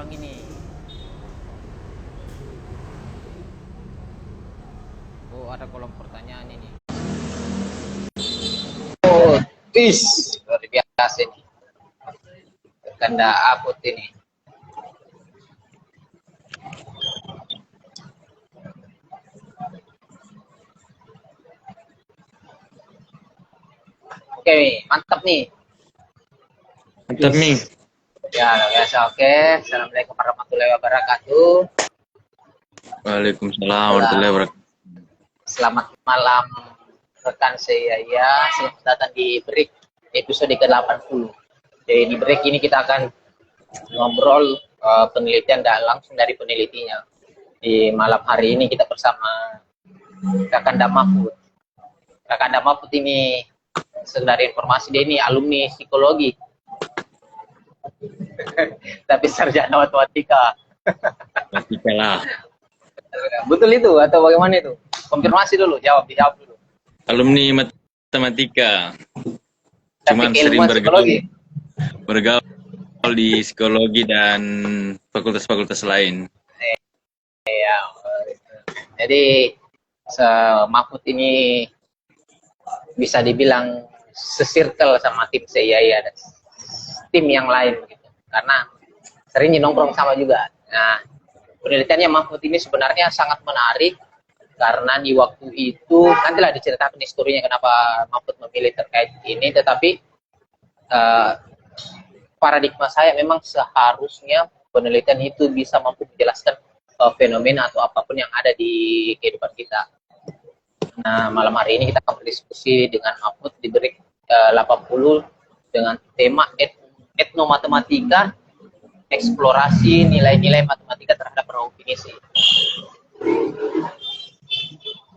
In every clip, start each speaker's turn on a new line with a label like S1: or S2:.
S1: orang ini. Oh, ada kolom pertanyaan ini. Oh, luar biasa ini. Ganda Aput ini. Oke, mantap nih.
S2: Mantap nih.
S1: Ya, luar biasa. Oke, assalamualaikum warahmatullahi wabarakatuh.
S2: Waalaikumsalam warahmatullahi wabarakatuh.
S1: Selamat malam rekan saya ya. Selamat datang di break episode ke-80. Jadi di break ini kita akan ngobrol penelitian langsung dari penelitinya. Di malam hari ini kita bersama Kakanda Mahfud. Kakanda Mahfud ini sekedar informasi, dia ini alumni psikologi. Tapi sarjana matematika.
S2: Matematika lah.
S1: Betul itu atau bagaimana itu? Konfirmasi dulu, dijawab dulu.
S2: Alumni matematika. Cuman
S1: Tapi
S2: sering
S1: ilmuwan psikologi.
S2: bergaul di psikologi dan fakultas-fakultas lain.
S1: Ya, jadi Mahfud ini bisa dibilang sesirkel sama tim saya ya, dan tim yang lain gitu. Karena sering nongkrong sama juga. Nah, penelitiannya Mahfud ini sebenarnya sangat menarik karena di waktu itu nantilah diceritakan historinya kenapa Mahfud memilih terkait ini, tetapi paradigma saya memang seharusnya penelitian itu bisa mampu menjelaskan fenomena atau apapun yang ada di kehidupan kita. Nah, malam hari ini kita akan berdiskusi dengan Mahfud di break 80 dengan tema etnomatematika, eksplorasi nilai-nilai matematika terhadap ruang finisi.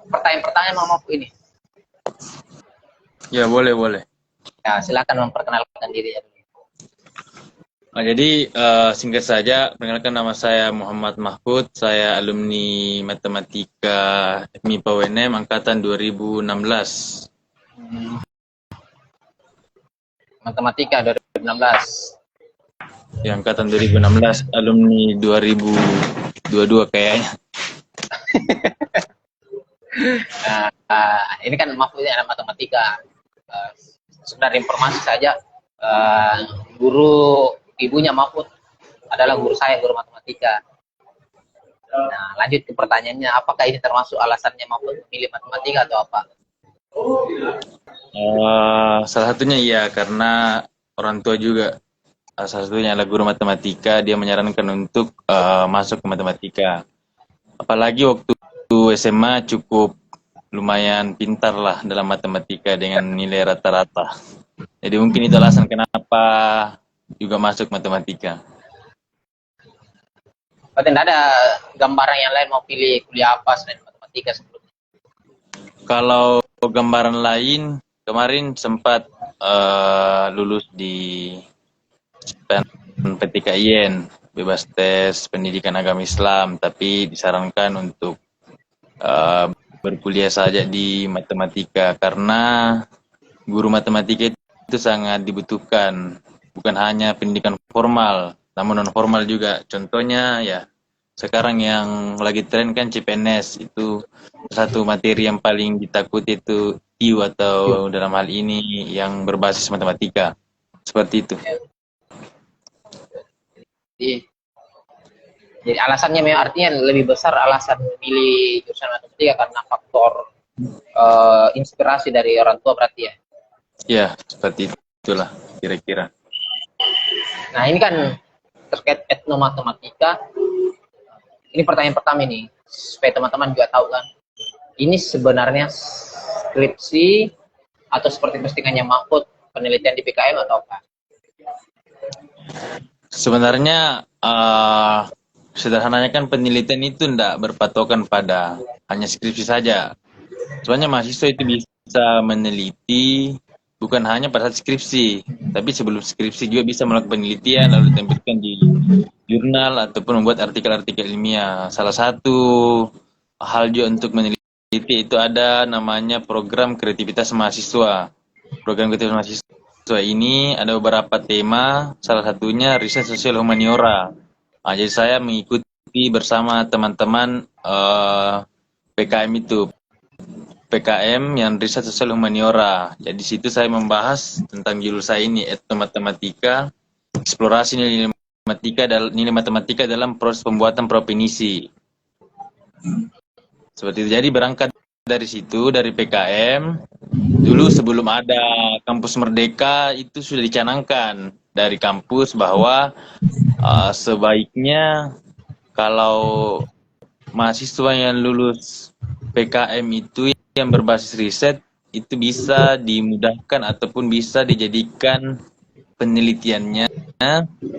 S1: Pertanyaan-pertanyaan Mahfud ini.
S2: Ya, boleh.
S1: Ya, silakan memperkenalkan diri.
S2: Jadi singkat saja, perkenalkan nama saya Muhammad Mahfud. Saya alumni matematika MIPA UNM angkatan 2016.
S1: Matematika 2016.
S2: Ya, angkatan 2016, alumni 2022 kayaknya.
S1: Ini kan Mahfudnya ada matematika. Sekedar informasi saja, guru ibunya Mahfud adalah guru saya, guru matematika. Nah, lanjut ke pertanyaannya, apakah ini termasuk alasannya Mahfud memilih matematika atau apa?
S2: Salah satunya iya, karena orang tua juga. Salah satunya adalah guru matematika, dia menyarankan untuk masuk ke matematika. Apalagi waktu SMA cukup lumayan pintar lah dalam matematika dengan nilai rata-rata. Jadi mungkin itu alasan kenapa juga masuk matematika.
S1: Berarti tidak ada gambaran yang lain mau pilih kuliah apa selain matematika sebelumnya?
S2: Kalau gambaran lain, kemarin sempat lulus di PTKIN, bebas tes pendidikan agama Islam, tapi disarankan untuk berkuliah saja di matematika karena guru matematika itu sangat dibutuhkan, bukan hanya pendidikan formal, namun non formal juga. Contohnya ya sekarang yang lagi tren kan CPNS, itu satu materi yang paling ditakuti itu IU atau dalam hal ini yang berbasis matematika. Seperti itu.
S1: Jadi alasannya memang artinya lebih besar alasan memilih jurusan matematika karena faktor inspirasi dari orang tua berarti ya?
S2: Ya, seperti itulah kira-kira.
S1: Nah, ini kan terkait etnomatematika. Ini pertanyaan pertama ini, supaya teman-teman juga tahu kan. Ini sebenarnya skripsi atau seperti postingannya Mahfud, penelitian di PKM atau apa?
S2: Sebenarnya sederhananya kan penelitian itu tidak berpatokan pada hanya skripsi saja. Soalnya mahasiswa itu bisa meneliti bukan hanya pada saat skripsi, tapi sebelum skripsi juga bisa melakukan penelitian lalu ditampilkan di jurnal ataupun membuat artikel-artikel ilmiah. Salah satu hal juga untuk meneliti itu ada namanya program kreativitas mahasiswa. Program kreativitas mahasiswa ini ada beberapa tema, salah satunya riset sosial humaniora. Jadi saya mengikuti bersama teman-teman PKM itu. PKM yang riset sosial humaniora. Jadi situ saya membahas tentang judul saya ini, etnomatematika, eksplorasi nilai matematika dalam proses pembuatan provinsi. Seperti itu. Jadi berangkat dari situ, dari PKM, dulu sebelum ada kampus Merdeka itu sudah dicanangkan dari kampus bahwa sebaiknya kalau mahasiswa yang lulus PKM itu yang berbasis riset itu bisa dimudahkan ataupun bisa dijadikan penelitiannya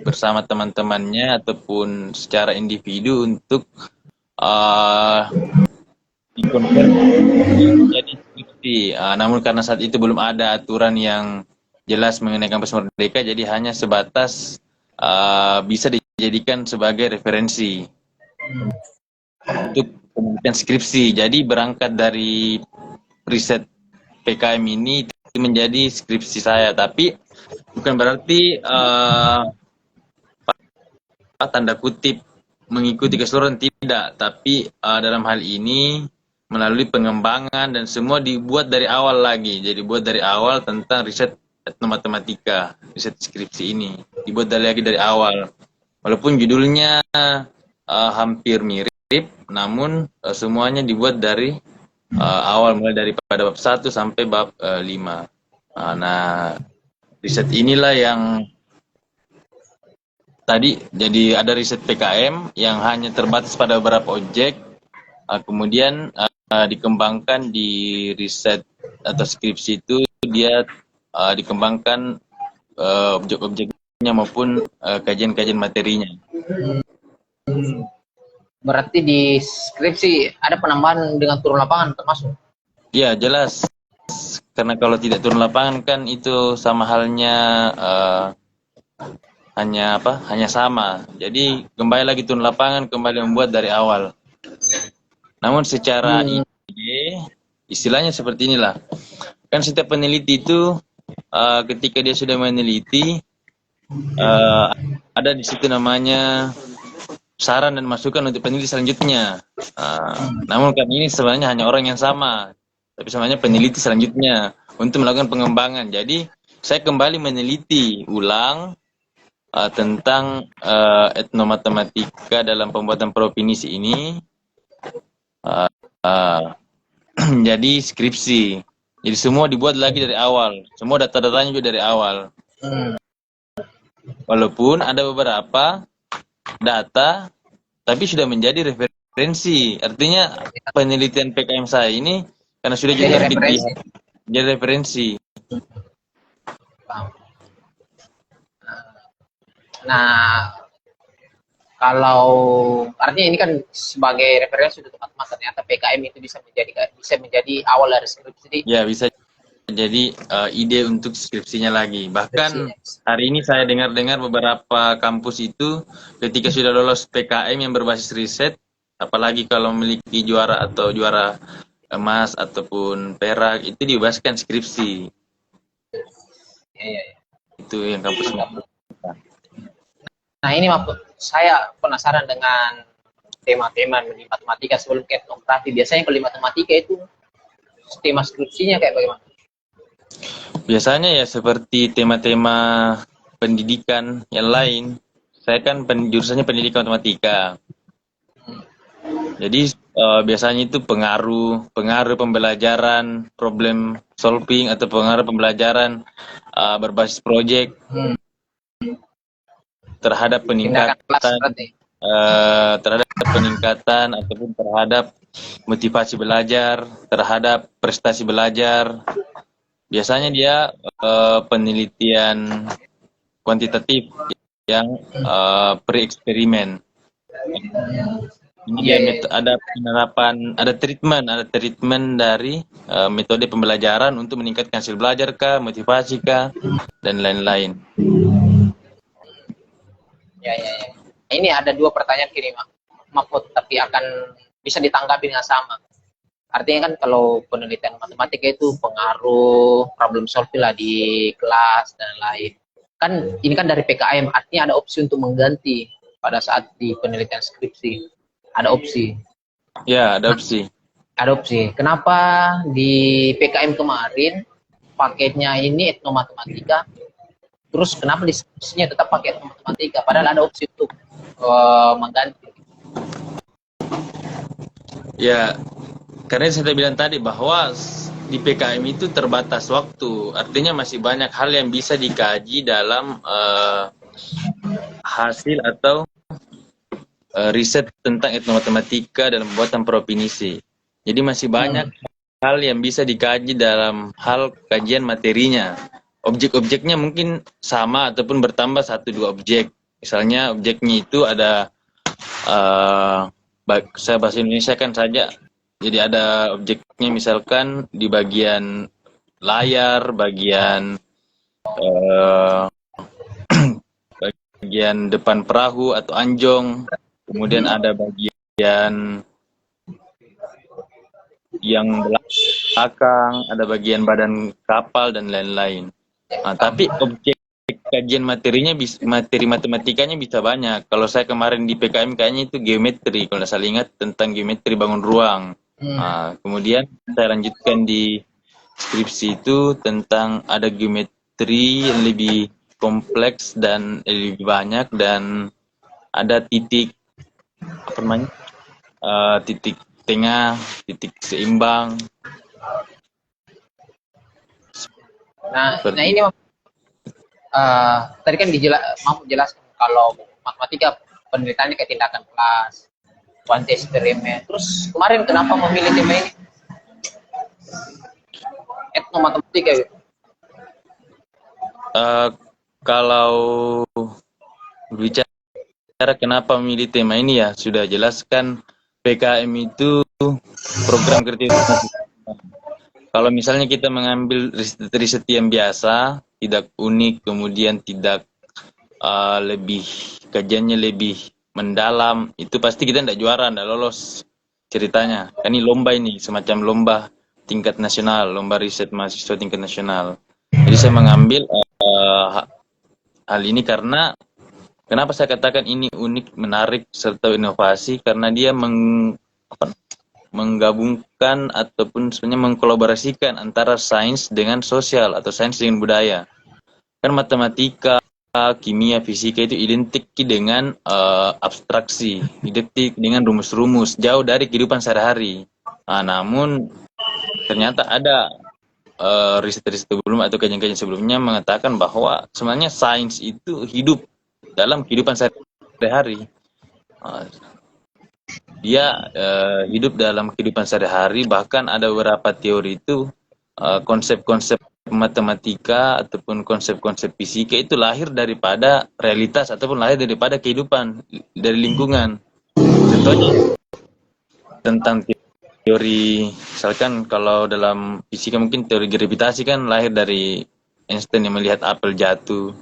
S2: bersama teman-temannya ataupun secara individu untuk dikonversi menjadi skripsi. Namun karena saat itu belum ada aturan yang jelas mengenai kampus Merdeka, jadi hanya sebatas bisa dijadikan sebagai referensi untuk penelitian skripsi. Jadi berangkat dari riset PKM ini itu menjadi skripsi saya, tapi bukan berarti tanda kutip mengikuti keseluruhan, tidak, tapi dalam hal ini melalui pengembangan dan semua dibuat dari awal lagi. Jadi buat dari awal tentang riset etnomatematika, riset skripsi ini dibuat lagi dari awal. Walaupun judulnya hampir mirip, namun semuanya dibuat dari awal, mulai daripada bab 1 sampai bab 5. Nah, riset inilah yang tadi, jadi ada riset PKM yang hanya terbatas pada beberapa objek, kemudian dikembangkan di riset atau skripsi itu dia dikembangkan objek-objeknya maupun kajian-kajian materinya.
S1: Berarti di skripsi ada penambahan dengan turun lapangan termasuk?
S2: Ya, jelas. Karena kalau tidak turun lapangan kan itu sama halnya hanya sama. Jadi kembali lagi turun lapangan, kembali membuat dari awal. Namun secara ide, istilahnya seperti inilah. Kan setiap peneliti itu ketika dia sudah meneliti, ada di situ namanya saran dan masukan untuk peneliti selanjutnya. Namun kan ini sebenarnya hanya orang yang sama, tapi sebenarnya peneliti selanjutnya untuk melakukan pengembangan. Jadi saya kembali meneliti ulang tentang etnomatematika dalam pembuatan provinsi ini. Jadi skripsi. Jadi semua dibuat lagi dari awal. Semua data-datanya juga dari awal. Walaupun ada beberapa data, tapi sudah menjadi referensi. Artinya penelitian PKM saya ini karena sudah juga terbit jadi referensi.
S1: Nah, kalau artinya ini kan sebagai referensi untuk teman-teman, ternyata PKM itu bisa menjadi awal dari skripsi.
S2: Ya, bisa jadi ide untuk skripsinya lagi. Bahkan hari ini saya dengar beberapa kampus itu ketika sudah lolos PKM yang berbasis riset, apalagi kalau memiliki juara atau juara emas ataupun perak, itu dibebaskan skripsi.
S1: Ya.
S2: Itu yang kampus.
S1: Nah, ini saya penasaran dengan tema-tema di matematika sebelum ke etnografi. Biasanya kalau di matematika itu tema skripsinya kayak bagaimana?
S2: Biasanya ya seperti tema-tema pendidikan yang lain. Saya kan jurusannya pendidikan matematika. Jadi biasanya itu pengaruh pembelajaran problem solving atau pengaruh pembelajaran berbasis proyek terhadap peningkatan ataupun terhadap motivasi belajar, terhadap prestasi belajar. Biasanya dia penelitian kuantitatif yang pre-eksperimen. Ini ada penerapan, ada treatment dari metode pembelajaran untuk meningkatkan hasil belajar kah, motivasi kah, dan lain-lain.
S1: Ya. Ini ada 2 pertanyaan kiri, Mahfud, tapi akan bisa ditanggapi dengan sama. Artinya kan kalau penelitian matematika itu pengaruh problem solving lah di kelas dan lain. Kan ini kan dari PKM, artinya ada opsi untuk mengganti. pada saat di penelitian skripsi ada opsi.
S2: Ya, ada opsi.
S1: Adopsi. Kenapa di PKM kemarin paketnya ini etnomatematika, terus kenapa di skripsinya tetap pakai etnomatematika, padahal ada opsi untuk mengganti.
S2: Ya, karena saya bilang tadi bahwa di PKM itu terbatas waktu, artinya masih banyak hal yang bisa dikaji dalam hasil atau riset tentang etnomatematika dalam pembuatan provinsi. Jadi masih banyak hal yang bisa dikaji dalam hal kajian materinya. Objek-objeknya mungkin sama ataupun bertambah 1-2 objek. Misalnya objeknya itu ada, saya bahasa Indonesia kan saja. Jadi ada objeknya misalkan di bagian layar, bagian bagian depan perahu atau anjong, kemudian ada bagian yang belakang, ada bagian badan kapal dan lain-lain. Nah, tapi objek kajian materinya materi matematikanya bisa banyak. Kalau saya kemarin di PKM kayaknya itu geometri, kalau saya ingat tentang geometri bangun ruang. Nah, kemudian saya lanjutkan di skripsi itu tentang ada geometri yang lebih kompleks dan lebih banyak, dan ada titik apa namanya, titik tengah, titik seimbang.
S1: Nah ini tadi kan mau jelaskan kalau matematika penelitiannya kayak tindakan kelas, kuanti eksperimen. Terus kemarin kenapa memilih tema ini? Etnomatematika gitu.
S2: Kalau bicara kenapa memilih tema ini, ya sudah jelaskan, PKM itu program kerja. Kalau misalnya kita mengambil riset yang biasa, tidak unik, kemudian tidak lebih kajiannya lebih mendalam, itu pasti kita tidak juara, tidak lolos ceritanya. Kan ini lomba, ini semacam lomba tingkat nasional, lomba riset mahasiswa tingkat nasional. Jadi saya mengambil hal ini karena kenapa saya katakan ini unik, menarik, serta inovasi, karena dia menggabungkan ataupun sebenarnya mengkolaborasikan antara sains dengan sosial atau sains dengan budaya. Kan matematika, kimia, fisika itu identik dengan abstraksi, identik dengan rumus-rumus, jauh dari kehidupan sehari-hari. Nah, namun ternyata ada riset-riset sebelum atau kajian-kajian sebelumnya mengatakan bahwa sebenarnya sains itu hidup dalam kehidupan sehari-hari. Dia hidup dalam kehidupan sehari-hari, bahkan ada beberapa teori itu konsep-konsep matematika ataupun konsep-konsep fisika itu lahir daripada realitas ataupun lahir daripada kehidupan, dari lingkungan. Contohnya tentang teori, misalkan kalau dalam fisika mungkin teori gravitasi kan lahir dari Einstein yang melihat apel jatuh.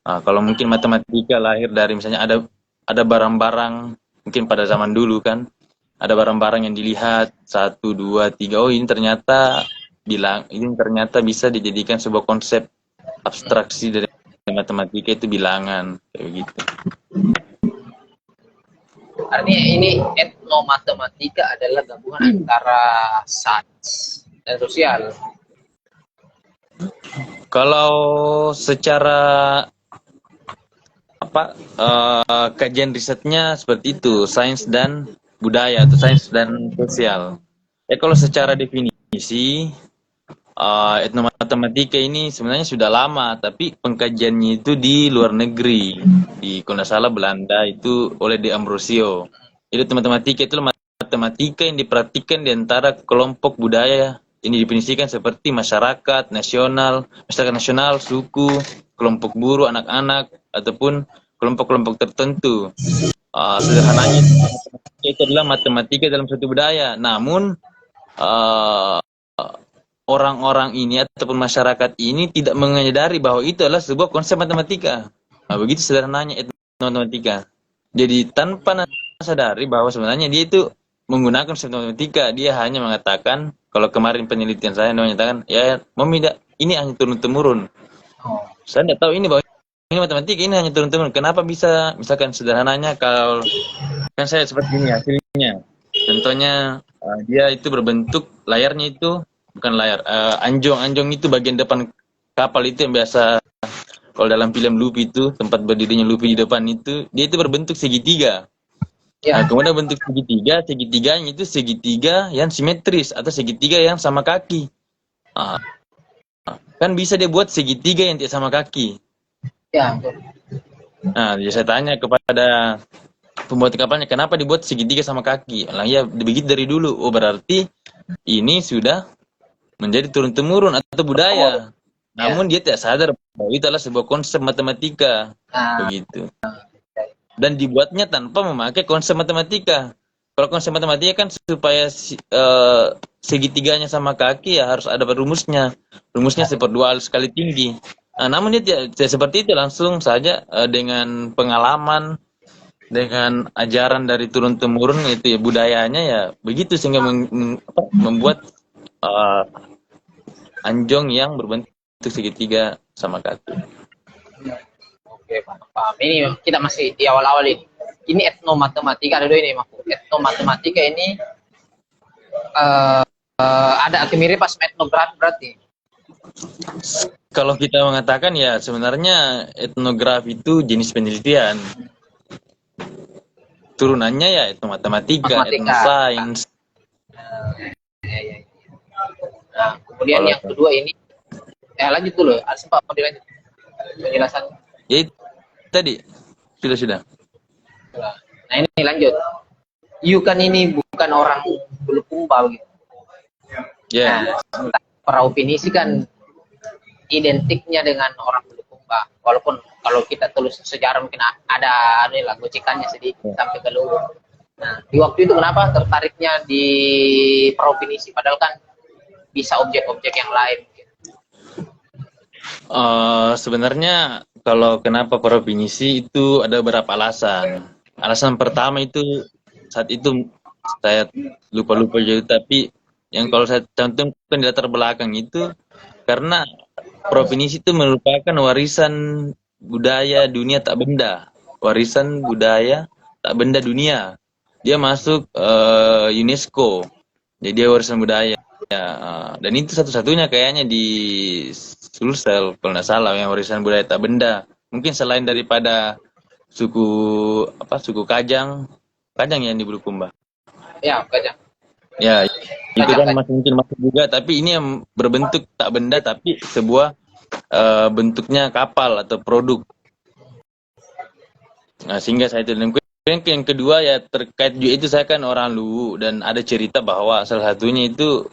S2: Nah, kalau mungkin matematika lahir dari misalnya ada barang-barang, mungkin pada zaman dulu kan ada barang-barang yang dilihat 1, 2, 3, oh ini ternyata bisa dijadikan sebuah konsep abstraksi dari matematika, itu bilangan kayak begitu.
S1: Artinya ini etnomatematika adalah gabungan antara sains dan sosial.
S2: Kalau secara kajian risetnya seperti itu, sains dan budaya atau sains dan sosial. Kalau secara definisi, etnomatematika ini sebenarnya sudah lama, tapi pengkajiannya itu di luar negeri, di kalau tidak salah Belanda, itu oleh De Ambrosio. Jadi matematika itu matematika yang dipraktikkan di antara kelompok budaya. Ini definisikan seperti masyarakat nasional, suku, kelompok buruh, anak-anak, ataupun kelompok-kelompok tertentu. Sederhananya itu adalah matematika dalam suatu budaya. Namun orang-orang ini ataupun masyarakat ini tidak menyadari bahwa itu adalah sebuah konsep matematika. Begitu sederhananya etnomatematika. Jadi tanpa sadari bahwa sebenarnya dia itu menggunakan konsep matematika, dia hanya mengatakan, kalau kemarin penelitian saya menyatakan, ya ini hanya turun-temurun. Saya tidak tahu ini bahwa ini matematika, ini hanya turun-temurun. Kenapa bisa? Misalkan sederhananya kalau kan saya seperti ini hasilnya. Contohnya dia itu berbentuk layarnya itu bukan layar, anjong itu bagian depan kapal itu yang biasa kalau dalam film Luffy itu tempat berdirinya Luffy di depan itu dia itu berbentuk segitiga. Nah,
S1: Ya,
S2: kemudian bentuk segitiganya itu segitiga yang simetris atau segitiga yang sama kaki. Ah, kan bisa dia buat segitiga yang tidak sama kaki.
S1: ya, betul.
S2: Nah, jadi saya tanya kepada pembuat kapalnya, kenapa dibuat segitiga sama kaki? Lah ya begitu dari dulu. Oh, berarti ini sudah menjadi turun-temurun atau budaya.
S1: Ya.
S2: Namun dia tidak sadar bahwa itu adalah sebuah konsep matematika.
S1: Nah,
S2: Begitu. Dan dibuatnya tanpa memakai konsep matematika. Kalau konsep matematika kan supaya segitiganya sama kaki ya harus ada rumusnya. Rumusnya seperdua sekali tinggi. Nah, namun dia tidak seperti itu, langsung saja dengan pengalaman, dengan ajaran dari turun temurun itu ya budayanya ya begitu sehingga membuat anjong yang berbentuk segitiga sama kaki.
S1: oke, paham. Ini kita masih di awal-awal ini. Ini etnomatematika ada dua ini, Mas. Etnomatematika ini ada kemiripan sama etnografi berarti.
S2: Kalau kita mengatakan ya sebenarnya etnografi itu jenis penelitian. Turunannya ya etnomatematika, etnosains.
S1: Nah, kemudian
S2: Kalau
S1: yang kedua ini, lanjut dulu, sempat dilanjut penjelasan.
S2: ya itu tadi sudah.
S1: Nah ini lanjut. You kan ini bukan orang Bulukumba begitu.
S2: Ya.
S1: Nah, sementara perahu pinisi kan identiknya dengan orang Bulukumba. Walaupun kalau kita tulis sejarah mungkin ada inilah gocekannya sedikit sampai ke luar. Nah, di waktu itu kenapa tertariknya di perahu pinisi? Padahal kan bisa objek-objek yang lain.
S2: Sebenarnya kalau kenapa para pinisi itu ada beberapa alasan. Alasan pertama itu saat itu saya lupa jadi, tapi yang kalau saya cantumkan di latar belakang itu karena provinsi itu merupakan warisan budaya dunia tak benda, warisan budaya tak benda dunia. Dia masuk UNESCO, jadi dia warisan budaya. Dan itu satu-satunya kayaknya di Sulsel kalau nggak salah yang warisan budaya tak benda. Mungkin selain daripada suku Kajang yang di Bulukumba.
S1: Ya, Kajang.
S2: Ya, itu kan masih mungkin masuk juga, tapi ini yang berbentuk tak benda tapi sebuah bentuknya kapal atau produk. Nah, sehingga saya itu. Yang kedua ya terkait juga itu saya kan orang Luwu dan ada cerita bahwa salah satunya itu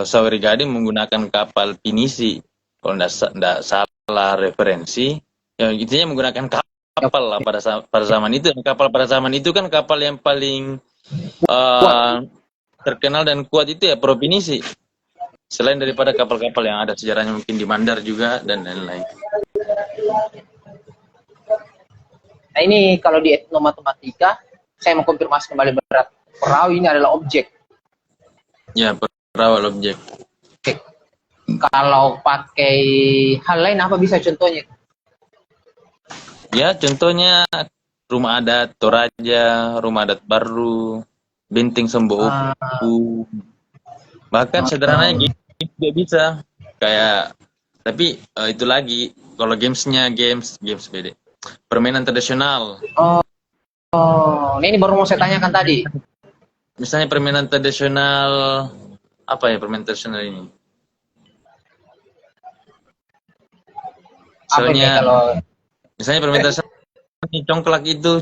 S2: Saweri Gading menggunakan kapal pinisi. Kalau tidak salah referensi, ya intinya menggunakan kapal lah pada zaman itu. Kapal pada zaman itu kan kapal yang paling terkenal dan kuat itu ya Propinisi. Selain daripada kapal-kapal yang ada sejarahnya mungkin di Mandar juga dan lain-lain.
S1: Nah ini kalau di etnomatematika, saya mau konfirmasi kembali berat. Perahu ini adalah objek.
S2: Ya, perahu objek.
S1: Kalau pakai hal lain apa bisa contohnya?
S2: Ya, contohnya rumah adat Toraja, rumah adat baru, benteng Semboopu. Bahkan sederhananya game juga bisa. Kayak tapi itu lagi kalau gamesnya games beda. Permainan tradisional.
S1: Ini baru mau saya tanyakan tadi.
S2: Misalnya permainan tradisional apa ya permainan tradisional ini? Soalnya misalnya permainan tradisional congklak itu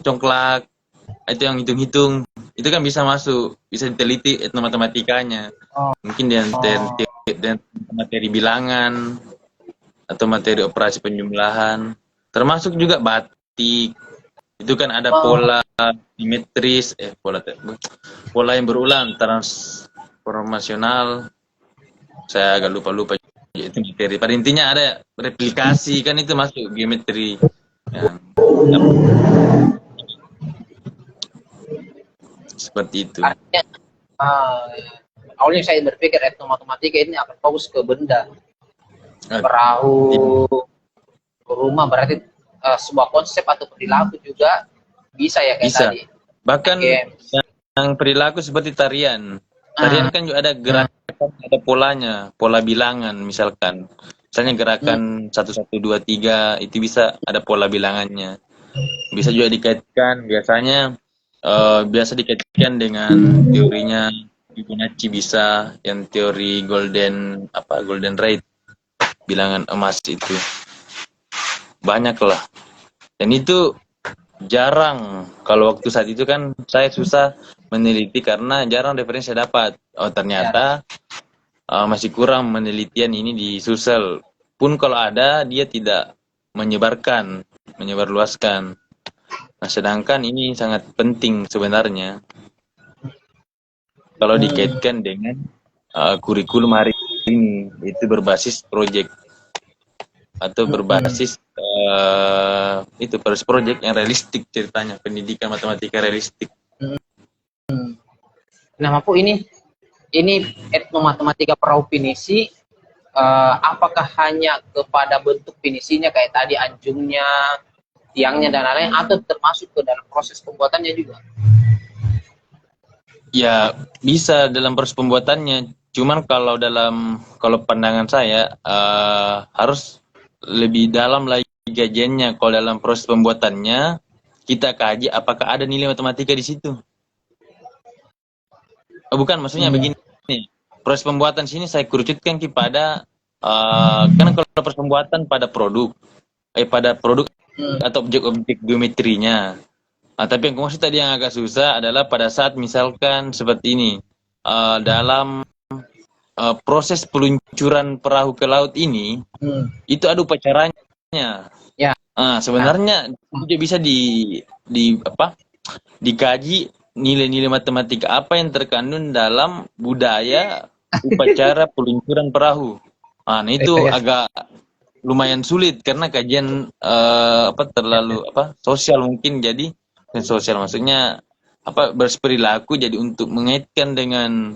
S2: yang hitung-hitung itu kan bisa masuk, bisa diteliti etnomatematikanya. Mungkin dan materi bilangan atau materi operasi penjumlahan. Termasuk juga batik. Itu kan ada pola simetris, pola yang berulang, transformasional. Saya agak lupa itu materi. Pada intinya ada replikasi kan itu masuk geometri. Seperti itu.
S1: Artinya, awalnya saya berpikir etnomatematika ini akan fokus ke benda. Perahu, rumah berarti sebuah konsep atau perilaku juga bisa ya kayak
S2: Bisa.
S1: tadi.
S2: Bahkan
S1: Games.
S2: yang perilaku seperti tarian. Tarian kan juga ada gerakan, ada polanya, pola bilangan misalkan. Misalnya gerakan 1 1 2 3 itu bisa ada pola bilangannya. Bisa juga dikaitkan biasanya biasa dikaitkan dengan teorinya Fibonacci, bisa yang teori golden rate, bilangan emas itu. Banyak lah. Dan itu jarang. Kalau waktu saat itu kan saya susah meneliti karena jarang referensi saya dapat. Oh ternyata masih kurang penelitian ini di Sulsel. Pun kalau ada dia tidak menyebarluaskan. Nah, sedangkan ini sangat penting sebenarnya kalau dikaitkan dengan kurikulum hari ini, itu berbasis proyek atau berbasis itu proyek yang realistik ceritanya, pendidikan matematika realistik.
S1: Nah, Mapu ini etnomatematika perahu pinisi, apakah hanya kepada bentuk pinisinya kayak tadi anjungnya, tiangnya dan lain-lain, atau termasuk ke dalam proses pembuatannya juga?
S2: Ya bisa dalam proses pembuatannya. Cuman kalau pandangan saya harus lebih dalam lagi kajiannya. Kalau dalam proses pembuatannya kita kaji apakah ada nilai matematika di situ. Bukan, maksudnya begini. Proses pembuatan sini saya kerucutkan kepada karena kalau proses pembuatan pada produk atau objek-objek geometrinya. Nah, tapi yang maksud tadi yang agak susah adalah pada saat misalkan seperti ini dalam proses peluncuran perahu ke laut ini, itu ada upacaranya.
S1: Ya.
S2: Sebenarnya juga bisa dikaji nilai-nilai matematika apa yang terkandung dalam budaya upacara peluncuran perahu. Nah itu agak lumayan sulit karena kajian terlalu sosial mungkin, jadi sosial maksudnya berperilaku, jadi untuk mengaitkan dengan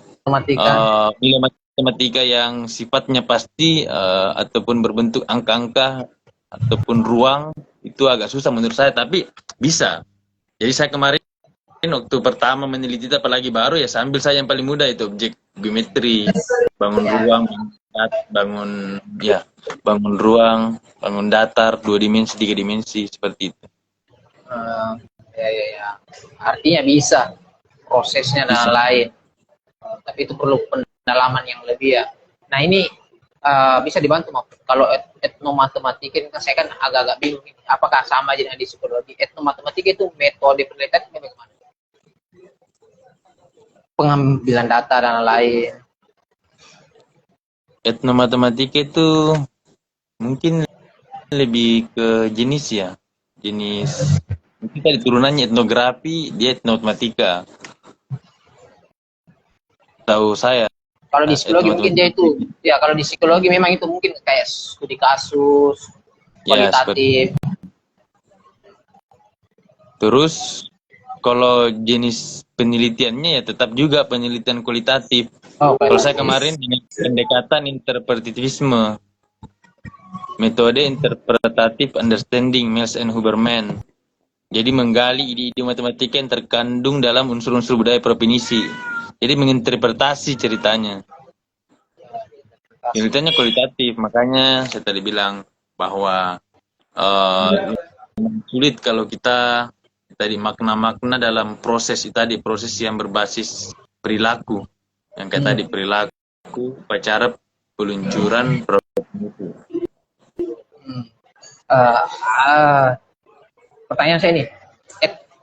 S2: nilai matematika yang sifatnya pasti ataupun berbentuk angka-angka ataupun ruang, itu agak susah menurut saya, tapi bisa. Jadi saya kemarin waktu pertama meneliti, apalagi baru ya, sambil saya yang paling mudah itu objek geometri, bangun ruang, bangun ruang, bangun datar, 2 dimensi, 3 dimensi, seperti itu.
S1: Ya. Artinya bisa prosesnya dan lain. Tapi itu perlu pendalaman yang lebih ya. Nah ini bisa dibantu kalau etnomatematika ini kan saya kan agak-agak bingung ini. Apakah sama dengan di psikologi? Etnomatematika itu metode penelitian bagaimana? Pengambilan data dan lain.
S2: Etnomatematika itu mungkin lebih ke jenis mungkin tadi turunannya etnografi, dia etnomatematika. Tahu saya.
S1: Kalau di psikologi mungkin dia itu, ya kalau di psikologi memang itu mungkin kayak studi kasus, kualitatif.
S2: Terus kalau jenis penelitiannya ya tetap juga penelitian kualitatif. Kalau saya kemarin dengan pendekatan interpretivisme, metode interpretative understanding, Miles and Huberman. Jadi menggali ide-ide matematika yang terkandung dalam unsur-unsur budaya provinsi. Jadi menginterpretasi ceritanya. Ceritanya kualitatif, makanya saya tadi bilang bahwa sulit kalau kita tadi makna-makna dalam proses yang berbasis perilaku, yang kayak tadi perilaku, upacara peluncuran provinsi.
S1: Pertanyaan saya ini,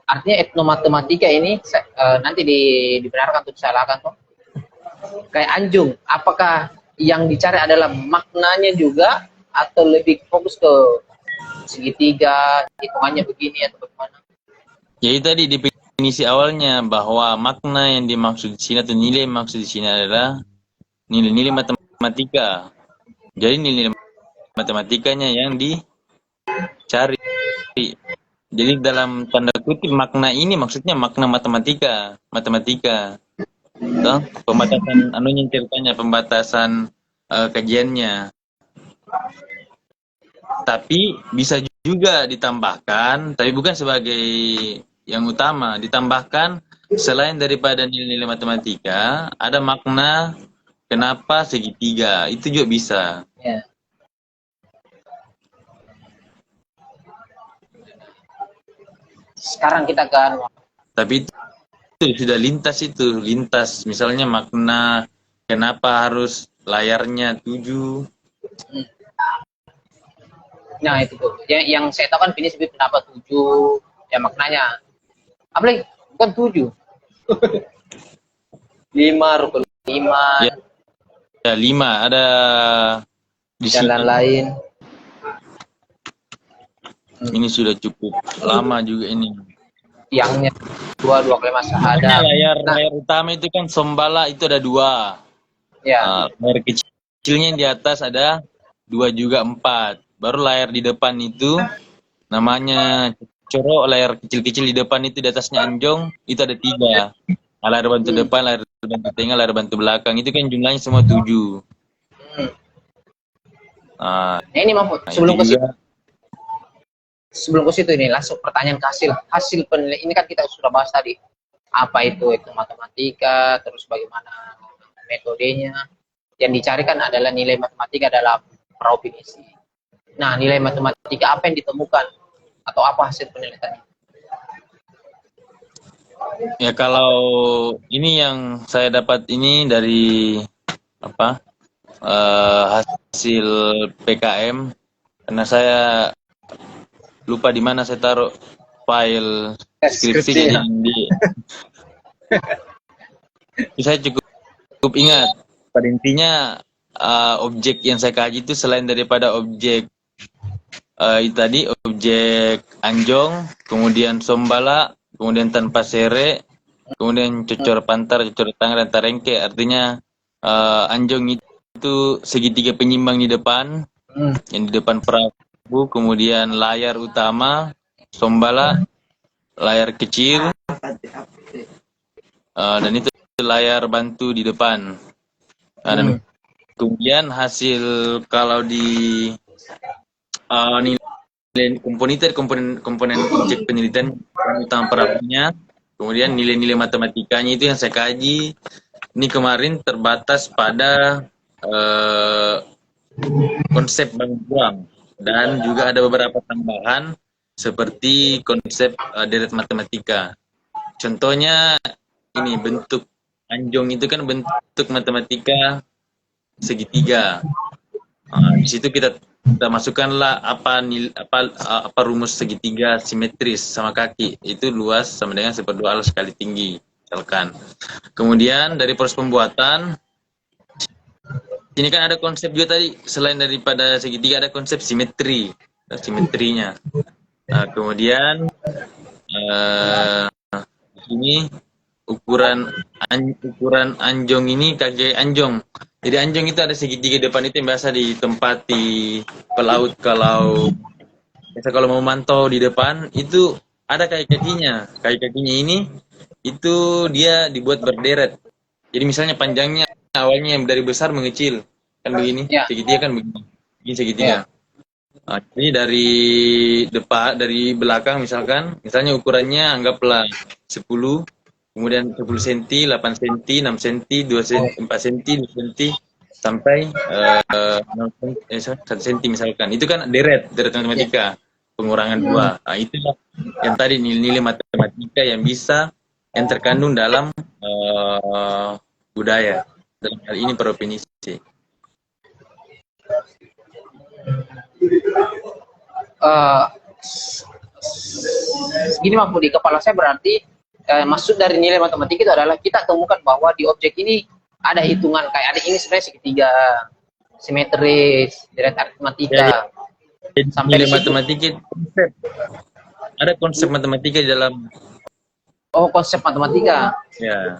S1: artinya etnomatematika ini nanti dibenarkan atau disalahkan toh? Kayak anjung, apakah yang dicari adalah maknanya juga atau lebih fokus ke segitiga, hitungannya begini atau bagaimana?
S2: Jadi tadi definisi awalnya bahwa makna yang dimaksud di sini atau nilai yang dimaksud di sini adalah nilai-nilai matematika. Jadi nilai matematikanya yang dicari. Jadi dalam tanda kutip makna ini maksudnya makna matematika. So, pembatasan ceritanya, pembatasan kajiannya. Tapi bisa juga ditambahkan, tapi bukan sebagai yang utama. Ditambahkan selain daripada nilai-nilai matematika, ada makna kenapa segitiga. Itu juga bisa.
S1: Ya. Sekarang kita kan.
S2: Tapi itu sudah lintas. Misalnya makna kenapa harus layarnya 7.
S1: Nah itu tuh. Yang saya tahu kan Vini sebut kenapa 7. Ya maknanya. Apalagi bukan 7. 5, rukun 5.
S2: Ya 5 ada di
S1: dan
S2: sini.
S1: lain-lain.
S2: Ini sudah cukup lama juga ini.
S1: Yangnya dua kalimat syahadat.
S2: Layar utama itu kan sombala itu ada 2.
S1: Ya.
S2: Layar kecilnya yang di atas ada 2 juga 4. Baru layar di depan itu namanya coro, layar kecil-kecil di depan itu di atasnya anjong itu ada 3. Layar bantu depan, layar bantu tengah, layar bantu belakang itu kan jumlahnya semua 7.
S1: Nah ini Mahfud, sebelum ke situ ini langsung pertanyaan ke hasil penilaian. Ini kan kita sudah bahas tadi apa itu matematika, terus bagaimana metodenya. Yang dicarikan adalah nilai matematika dalam provinsi. Nah, nilai matematika apa yang ditemukan atau apa hasil penelitiannya?
S2: Ya kalau ini yang saya dapat ini dari hasil PKM, karena saya lupa di mana saya taruh file skripsi jadi saya cukup ingat. Pada intinya objek yang saya kaji itu selain daripada objek tadi objek anjong, kemudian sombala, kemudian tanpa sere, kemudian cocor pantar, cocor tangan dan tarengke. Artinya anjong itu segitiga penyimbang di depan, yang di depan perahu, kemudian layar utama, sombala, layar kecil, dan itu layar bantu di depan. Dan kemudian hasil kalau di nilai komponen objek penelitian utama perahunya, kemudian nilai-nilai matematikanya itu yang saya kaji. Ini kemarin terbatas pada konsep bank dan juga ada beberapa tambahan seperti konsep deret matematika. Contohnya ini bentuk anjong itu kan bentuk matematika segitiga. Di situ kita masukkanlah apa rumus segitiga simetris sama kaki itu luas sama dengan 1/2 al sekali tinggi misalkan. Kemudian dari proses pembuatan ini kan ada konsep juga tadi, selain daripada segitiga ada konsep simetrinya. Kemudian ini ukuran anjong ini kaki anjong. Jadi anjong itu ada segitiga depan itu yang biasa ditempati pelaut kalau mau memantau di depan itu ada kaki-kakinya. Kaki-kakinya ini itu dia dibuat berderet. Jadi misalnya panjangnya awalnya yang dari besar mengecil kan begini, segitiga kan begini, ini segitiga. Jadi dari belakang misalnya ukurannya anggaplah 10, kemudian 10 cm, 8 cm, 6 cm, 2 cm, 4 cm, 2 cm, sampai 1 cm misalkan. Itu kan deret matematika, pengurangan 2. Nah, itu yang tadi nilai matematika yang terkandung dalam budaya. Dalam hal ini provinsi.
S1: Gini Mahfud, di kepala saya berarti maksud dari nilai matematika itu adalah kita temukan bahwa di objek ini ada hitungan kayak ada ini sebenarnya segitiga simetris, deret aritmatika.
S2: Sampai nilai matematika ada konsep matematika di dalam.
S1: Oh, konsep matematika.
S2: Ya.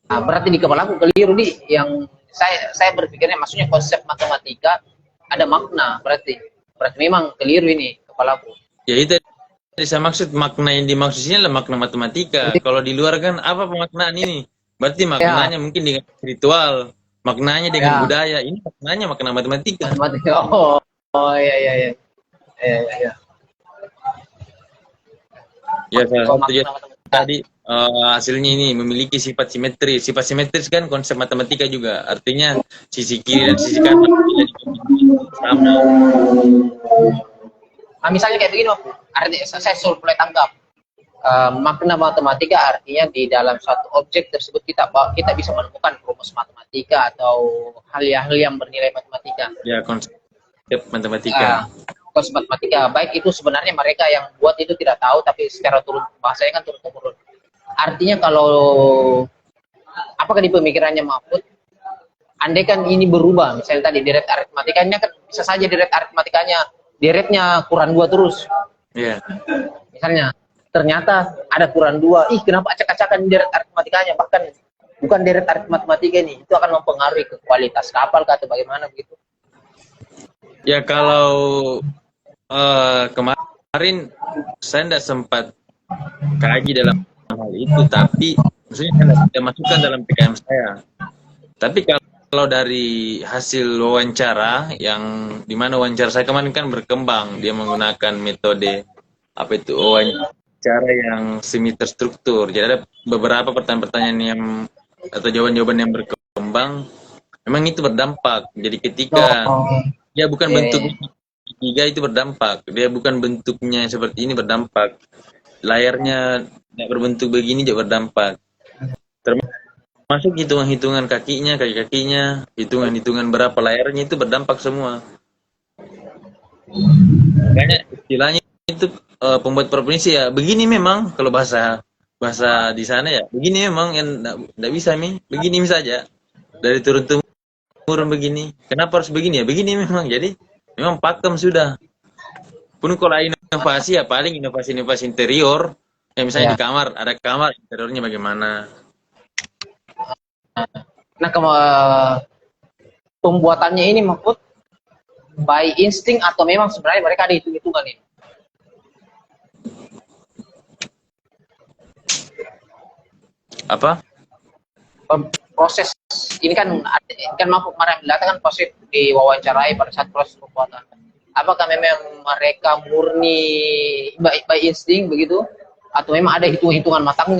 S1: Nah, berarti di kepala aku keliru nih, yang saya berpikirnya maksudnya konsep matematika ada makna, berarti memang keliru ini kepala aku.
S2: Ya itu saya maksud, makna yang dimaksud sini adalah makna matematika. Kalau di luar kan apa pemaknaan ini? Berarti maknanya mungkin dengan spiritual, maknanya dengan budaya. Ini maknanya makna matematika.
S1: Matematika. Oh iya. Ya.
S2: Ya, salah
S1: Kalau
S2: satu
S1: makna matematika.
S2: tadi hasilnya ini memiliki sifat simetris. Sifat simetris kan konsep matematika juga. Artinya sisi kiri dan sisi kanan tidak sama.
S1: Nah, misalnya kayak begini, artinya saya mulai tangkap. Makna matematika artinya di dalam suatu objek tersebut kita bisa menemukan rumus matematika atau hal-hal yang bernilai matematika.
S2: Ya, konsep matematika.
S1: Konsep matematika baik itu sebenarnya mereka yang buat itu tidak tahu, tapi secara turun bahasanya kan turun temurun. Artinya kalau apakah di pemikirannya Mahfud, andai kan ini berubah, misalnya tadi direct aritmatikanya kan bisa saja direct aritmatikanya directnya kurang 2 terus.
S2: Iya.
S1: Misalnya ternyata ada kurang 2, kenapa acak-acakan direct aritmatikanya, bahkan bukan direct aritmatika ini, itu akan mempengaruhi ke kualitas kapal atau bagaimana begitu.
S2: Ya, kalau kemarin saya tidak sempat kaji dalam hal itu, tapi maksudnya saya tidak masukkan dalam PKM saya. Tapi kalau dari hasil wawancara, yang dimana wawancara saya kemarin kan berkembang, dia menggunakan metode apa itu wawancara yang semi terstruktur. Jadi ada beberapa pertanyaan-pertanyaan yang atau jawaban-jawaban yang berkembang, memang itu berdampak. Jadi ketika dia bukan bentuknya tiga itu berdampak, dia bukan bentuknya seperti ini berdampak, layarnya tidak berbentuk begini juga berdampak. Termasuk hitungan-hitungan kaki-kakinya, hitungan-hitungan berapa layarnya itu berdampak semua. Makanya istilahnya itu pembuat provinsi ya begini memang, kalau bahasa di sana ya begini memang, yang tidak bisa begini saja dari turun temurun begini. Kenapa harus begini ya? Begini memang. Jadi memang pakem sudah. Pun kalau inovasi ya paling inovasi interior. Ya misalnya di kamar, ada kamar interiornya bagaimana.
S1: Nah, pembuatannya ini Mahfud by insting atau memang sebenarnya mereka ada hitung-hitungan ini?
S2: Apa?
S1: Proses ini kan Mahfud kemarin kan proses diwawancarai pada saat proses pembuatan. Apakah memang mereka murni by insting begitu, atau memang ada hitung-hitungan matang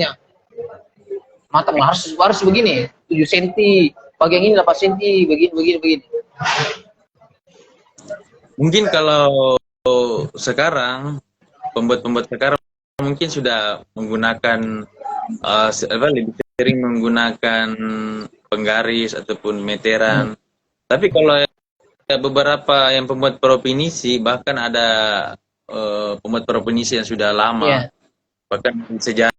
S1: harus begini 7 cm, bagian ini 8 cm, begini.
S2: Mungkin kalau sekarang pembuat sekarang mungkin sudah menggunakan lebih sering menggunakan penggaris ataupun meteran. Tapi kalau beberapa yang pembuat provinsi, bahkan ada pembuat provinsi yang sudah lama, bahkan sejarah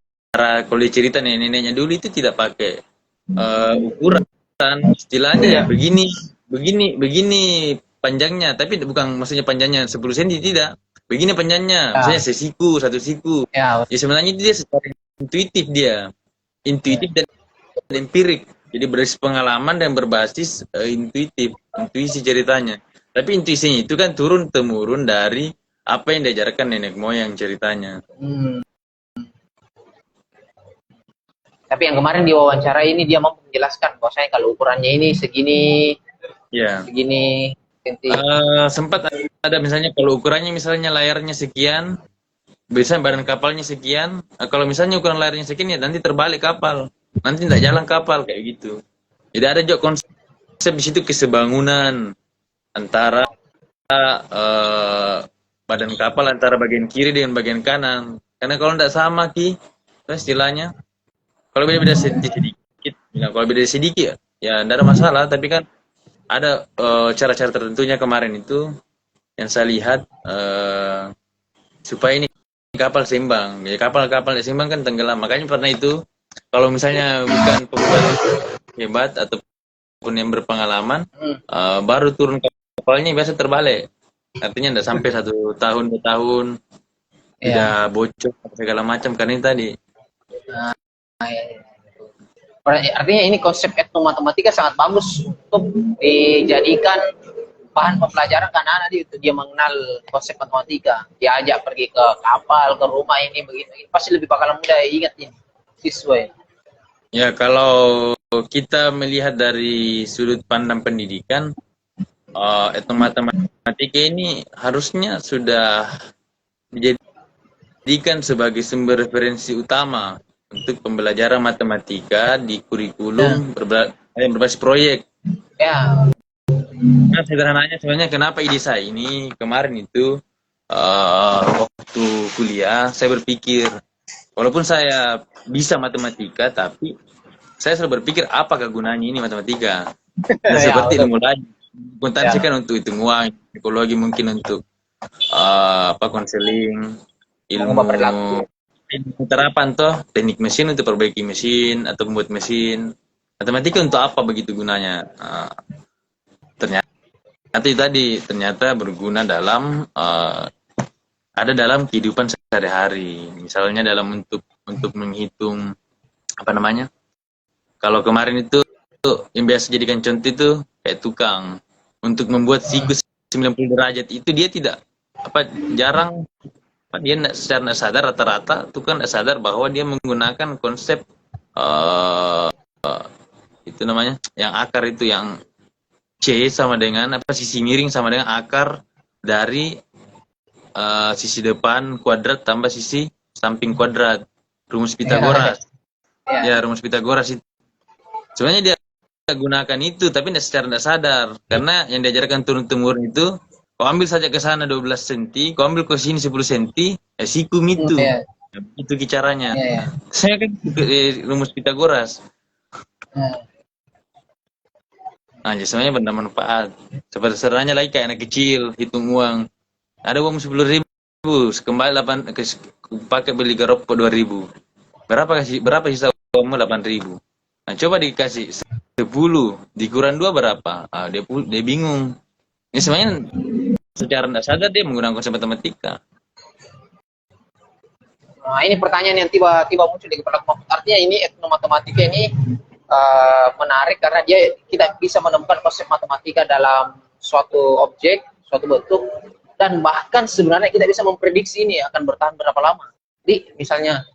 S2: kalau cerita nenek-neneknya dulu itu tidak pakai ukuran, istilahnya ya begini panjangnya, tapi bukan maksudnya panjangnya 10 cm, tidak, begini panjangnya, misalnya sesiku, 1 siku. Ya sebenarnya dia secara intuitif dan empirik. Jadi berbasis pengalaman dan berbasis intuisi ceritanya. Tapi intuisinya itu kan turun temurun dari apa yang diajarkan nenek moyang ceritanya.
S1: Tapi yang kemarin diwawancara ini dia mampu menjelaskan bahwasanya kalau ukurannya ini segini, segini.
S2: Sempat ada misalnya kalau ukurannya misalnya layarnya sekian, biasanya badan kapalnya sekian. Kalau misalnya ukuran layarnya sekian ya nanti terbalik kapal. Nanti tidak jalan kapal kayak gitu. Jadi ada juga konsep di situ kesebangunan antara badan kapal antara bagian kiri dengan bagian kanan. Karena kalau tidak sama istilahnya, kalau beda sedikit, kalau beda sedikit ya tidak ada masalah. Tapi kan ada cara-cara tertentunya kemarin itu yang saya lihat supaya ini kapal seimbang. Ya kapal seimbang kan tenggelam. Makanya pernah itu, kalau misalnya bukan pembuat hebat ataupun yang berpengalaman, baru turun kapalnya biasa terbalik. Artinya tidak sampai 1 tahun 2 tahun tidak bocor segala macam karena ini tadi.
S1: Artinya ini konsep etnomatematika sangat bagus untuk dijadikan bahan pembelajaran karena nanti itu dia mengenal konsep matematika, diajak pergi ke kapal, ke rumah ini begini, pasti lebih bakal mudah ingat ini siswa.
S2: Ya kalau kita melihat dari sudut pandang pendidikan, etnomatematika matematika ini harusnya sudah dijadikan sebagai sumber referensi utama untuk pembelajaran matematika di kurikulum berbasis proyek.
S1: Ya,
S2: Nah, sederhananya sebenarnya kenapa ide saya ini kemarin itu waktu kuliah saya berpikir, walaupun saya bisa matematika, tapi saya selalu berpikir apakah gunanya ini matematika. Nah,
S1: ya,
S2: seperti
S1: betul.
S2: ilmu lain, akuntansi
S1: Ya,
S2: kan untuk hitung uang, psikologi mungkin untuk konseling,
S1: mengubah
S2: ilmu
S1: perilaku.
S2: terapan toh, teknik mesin untuk perbaiki mesin atau membuat mesin. Matematika untuk apa begitu gunanya? Ternyata itu tadi ternyata berguna dalam ada dalam kehidupan sehari-hari. Misalnya dalam untuk menghitung apa namanya? Kalau kemarin itu yang biasa jadikan contoh itu kayak tukang untuk membuat siku 90 derajat itu dia tidak jarang dia secara nggak sadar rata-rata tukang nggak sadar bahwa dia menggunakan konsep uh, itu namanya yang akar itu yang C sama dengan sisi miring sama dengan akar dari sisi depan kuadrat tambah sisi samping kuadrat, rumus Pitagoras. Ya, rumus Pitagoras itu sebenarnya dia gunakan itu tapi secara tidak sadar karena yang diajarkan turun-temurun itu kau ambil saja ke sana 12 cm, kau ambil ke sini 10 cm, ya sikum itu.
S1: Ya,
S2: Itu caranya.
S1: ya,
S2: Saya kan rumus Pitagoras. Nah, sebenarnya benda manfaat. Seperti seranya lagi kayak anak kecil, hitung uang. Ada uang 10.000, kembali 8, pakai beli garop 2.000. Berapa sisa uangmu 8.000. Nah, coba dikasih 10, dikurang 2 berapa? Dia bingung. Ini sebenarnya secara tidak sadar dia menggunakan konsep matematika.
S1: Nah, ini pertanyaan yang tiba-tiba muncul di kepala aku. Artinya ini etnomatematika ini menarik karena kita bisa menemukan konsep matematika dalam suatu objek, suatu bentuk, dan bahkan sebenarnya kita bisa memprediksi ini akan bertahan berapa lama. Jadi misalnya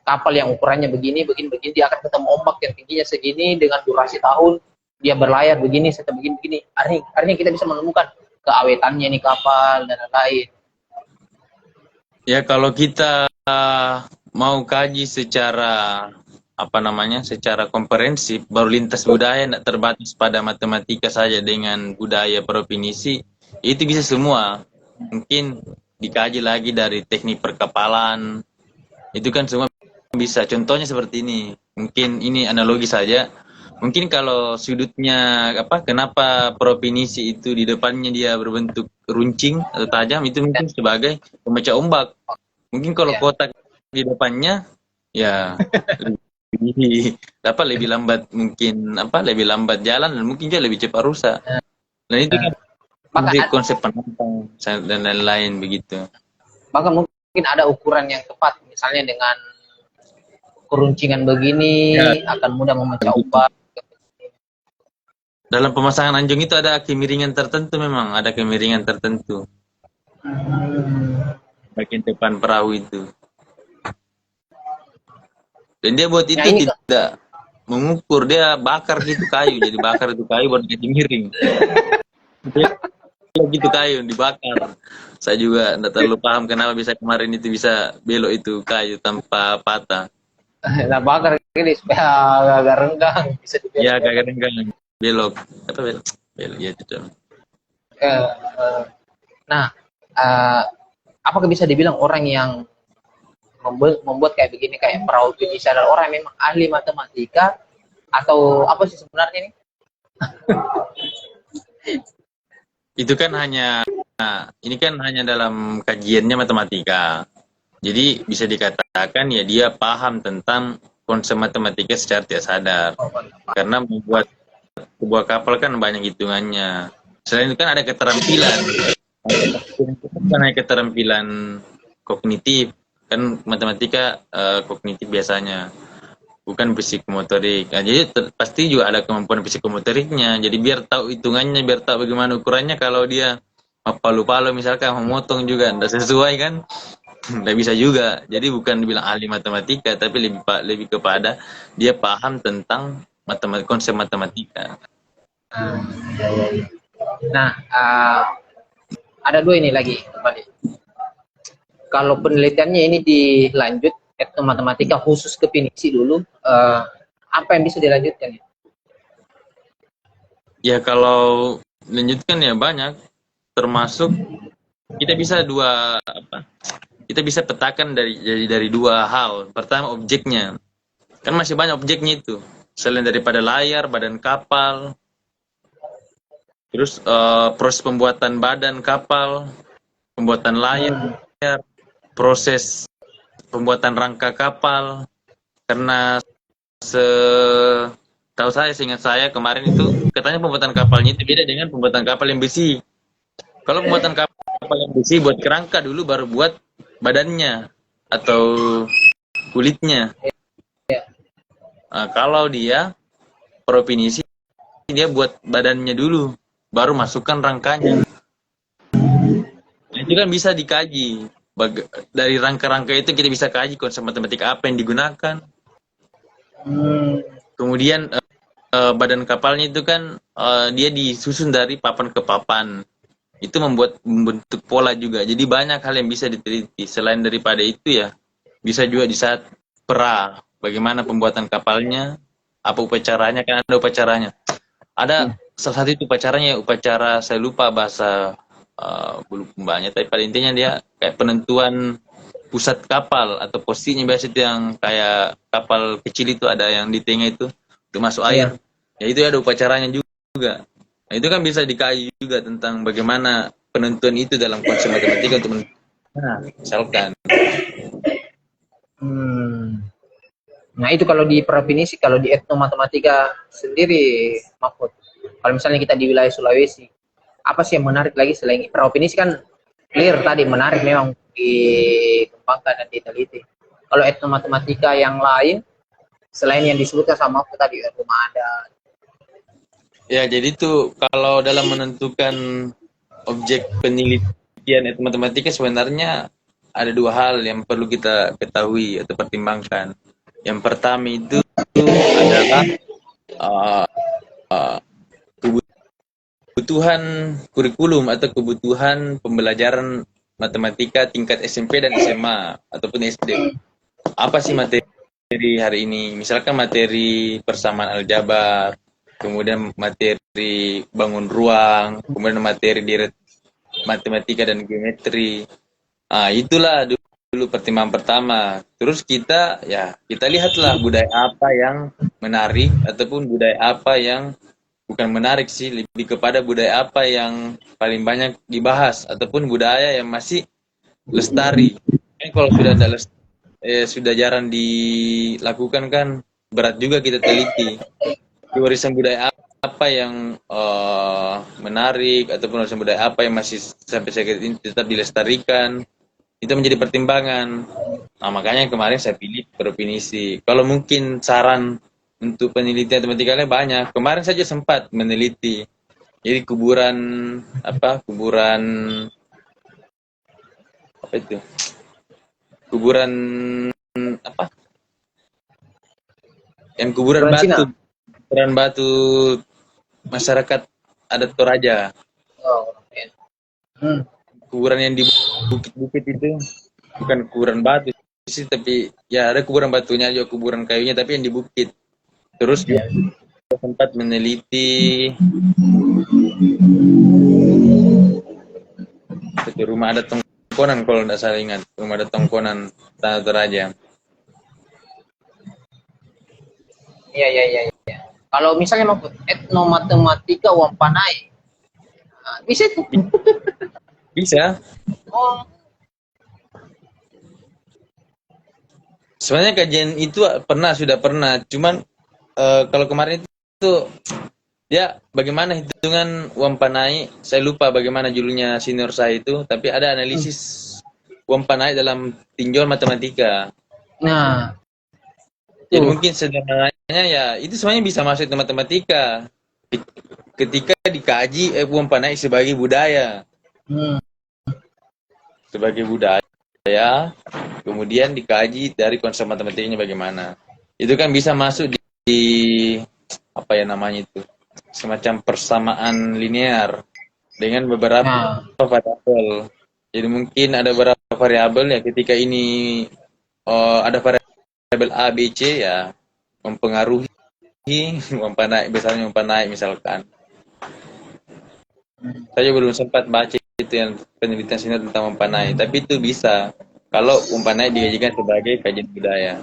S1: kapal yang ukurannya begini, dia akan ketemu ombak yang tingginya segini dengan durasi tahun, dia berlayar begini, setelah begini. Artinya kita bisa menemukan keawetannya nih kapal dan lain-lain.
S2: Ya kalau kita mau kaji secara secara komprehensif, baru lintas budaya tidak terbatas pada matematika saja dengan budaya provinsi, itu bisa semua. Mungkin dikaji lagi dari teknik perkapalan, itu kan semua bisa. Contohnya seperti ini, mungkin ini analogi saja. Mungkin kalau sudutnya kenapa provinsi itu di depannya dia berbentuk runcing atau tajam, itu mungkin sebagai pemecah ombak. Mungkin kalau kotak di depannya ya lebih lambat, mungkin lebih lambat jalan dan mungkin juga lebih cepat rusak. Dan itu kan konsep penantang dan lain-lain begitu.
S1: Maka mungkin ada ukuran yang tepat, misalnya dengan keruncingan begini akan mudah memecah ombak.
S2: Dalam pemasangan anjung itu ada kemiringan tertentu, memang ada kemiringan tertentu. Bagian depan perahu itu. Dan dia buat itu tidak mengukur, dia bakar gitu kayu, jadi bakar itu kayu buat jadi miring. Dia gitu kayu dibakar. Saya juga tidak terlalu paham kenapa bisa kemarin itu bisa belok itu kayu tanpa patah.
S1: Nah, bakar ini supaya agak renggang bisa dibelok.
S2: Ya, agak renggang. Belok. Belok ya itu.
S1: Nah, apakah bisa dibilang orang yang membuat kayak begini, kayak perahu Indonesia adalah orang yang memang ahli matematika atau apa sih sebenarnya ini?
S2: Itu kan ini kan hanya dalam kajiannya matematika. Jadi bisa dikatakan ya dia paham tentang konsep matematika secara tidak sadar. Karena membuat sebuah kapal kan banyak hitungannya. Selain itu kan ada keterampilan. Bukan hanya keterampilan kognitif. Kan matematika kognitif biasanya, bukan psikomotorik. Nah, jadi pasti juga ada kemampuan psikomotoriknya. Jadi biar tahu hitungannya, biar tahu bagaimana ukurannya. Kalau dia palu-palu misalkan memotong juga tidak sesuai kan, tidak bisa juga. Jadi bukan dibilang ahli matematika, tapi lebih kepada dia paham tentang konsep matematika.
S1: Nah, ada dua ini lagi kembali. Kalau penelitiannya ini dilanjut etnomatematika khusus ke Pinisi dulu, apa yang bisa dilanjutkan?
S2: Ya kalau lanjutkan ya banyak, termasuk kita bisa kita bisa petakan dari dua hal. Pertama objeknya, kan masih banyak objeknya itu, selain daripada layar, badan kapal, terus proses pembuatan badan kapal, pembuatan layar, proses pembuatan rangka kapal. Karena tahu saya, seingat saya kemarin itu katanya pembuatan kapalnya itu beda dengan pembuatan kapal yang besi. Kalau pembuatan kapal yang besi buat kerangka dulu, baru buat badannya atau kulitnya. Nah, kalau dia propinisi, dia buat badannya dulu, baru masukkan rangkanya. Nah, itu kan bisa dikaji. Dari rangka-rangka itu kita bisa kaji konsep matematika apa yang digunakan. Kemudian badan kapalnya itu kan dia disusun dari papan ke papan. Itu membentuk pola juga. Jadi banyak hal yang bisa diteliti. Selain daripada itu ya, bisa juga di saat pra, bagaimana pembuatan kapalnya, apa upacaranya, kan ada upacaranya. Ada salah satu itu upacaranya, upacara saya lupa bahasa belum mbaknya, tapi pada intinya dia kayak penentuan pusat kapal atau posisinya, biasa itu yang kayak kapal kecil itu ada yang di tengah itu untuk masuk air. Ya itu ada upacaranya juga. Nah, itu kan bisa dikaji juga tentang bagaimana penentuan itu dalam konsep matematika untuk misalkan.
S1: Nah itu kalau di provinsi, kalau di etnomatematika sendiri, Mahfud, kalau misalnya kita di wilayah Sulawesi, apa sih yang menarik lagi selain provinsi? Kan clear tadi, menarik memang dikembangkan dan diteliti. Kalau etnomatematika yang lain, selain yang disebutkan sama Mahfud tadi, rumah adat.
S2: Ya, jadi tuh kalau dalam menentukan objek penelitian etnomatematika sebenarnya ada dua hal yang perlu kita ketahui atau pertimbangkan. Yang pertama itu adalah kebutuhan kurikulum atau kebutuhan pembelajaran matematika tingkat SMP dan SMA ataupun SD. Apa sih materi hari ini? Misalkan materi persamaan aljabar, kemudian materi bangun ruang, kemudian materi matematika dan geometri. Itulah dulu pertimbangan pertama. Terus kita lihatlah budaya apa yang menarik ataupun budaya apa yang bukan menarik sih, lebih kepada budaya apa yang paling banyak dibahas ataupun budaya yang masih lestari. Kalau sudah jarang dilakukan kan berat juga kita teliti. Warisan budaya apa yang menarik ataupun warisan budaya apa yang masih sampai saat ini tetap dilestarikan, itu menjadi pertimbangan. Nah, makanya kemarin saya pilih provinsi. Kalau mungkin saran untuk penelitian matematikanya banyak. Kemarin saja sempat meneliti. Jadi kuburan apa itu? Kuburan apa? Yang kuburan batu. Kuburan batu masyarakat adat Toraja. Kuburan yang di bukit-bukit itu bukan kuburan batu sih, tapi ya ada kuburan batunya juga, kuburan kayunya, tapi yang di bukit. Terus juga sempat meneliti itu rumah adat Tongkonan, kalau tidak salah ingat, rumah adat Tongkonan Tanah Toraja.
S1: Iya. Kalau misalnya mau etnomatematika Wampanai, bisa tuh.
S2: Bisa. Sebenarnya kajian itu sudah pernah, cuman kalau kemarin itu ya bagaimana hitungan Wampanai, saya lupa bagaimana judulnya senior saya itu, tapi ada analisis Wampanai dalam tinjauan matematika.
S1: Nah,
S2: jadi mungkin sederhananya ya itu semuanya bisa masuk ke matematika ketika dikaji Wampanai sebagai budaya. Sebagai budaya, kemudian dikaji dari konsep matematikanya bagaimana. Itu kan bisa masuk di apa ya namanya itu, semacam persamaan linear. dengan beberapa
S1: Nah,
S2: variabel. Jadi mungkin ada beberapa variabel ya ketika ini ada variabel A, B, C ya mempengaruhi umpan naik, misalnya umpan naik misalkan. Saya belum sempat baca itu yang penelitian sini tentang umpan naik, tapi itu bisa kalau umpan naik dijadikan sebagai kajian budaya.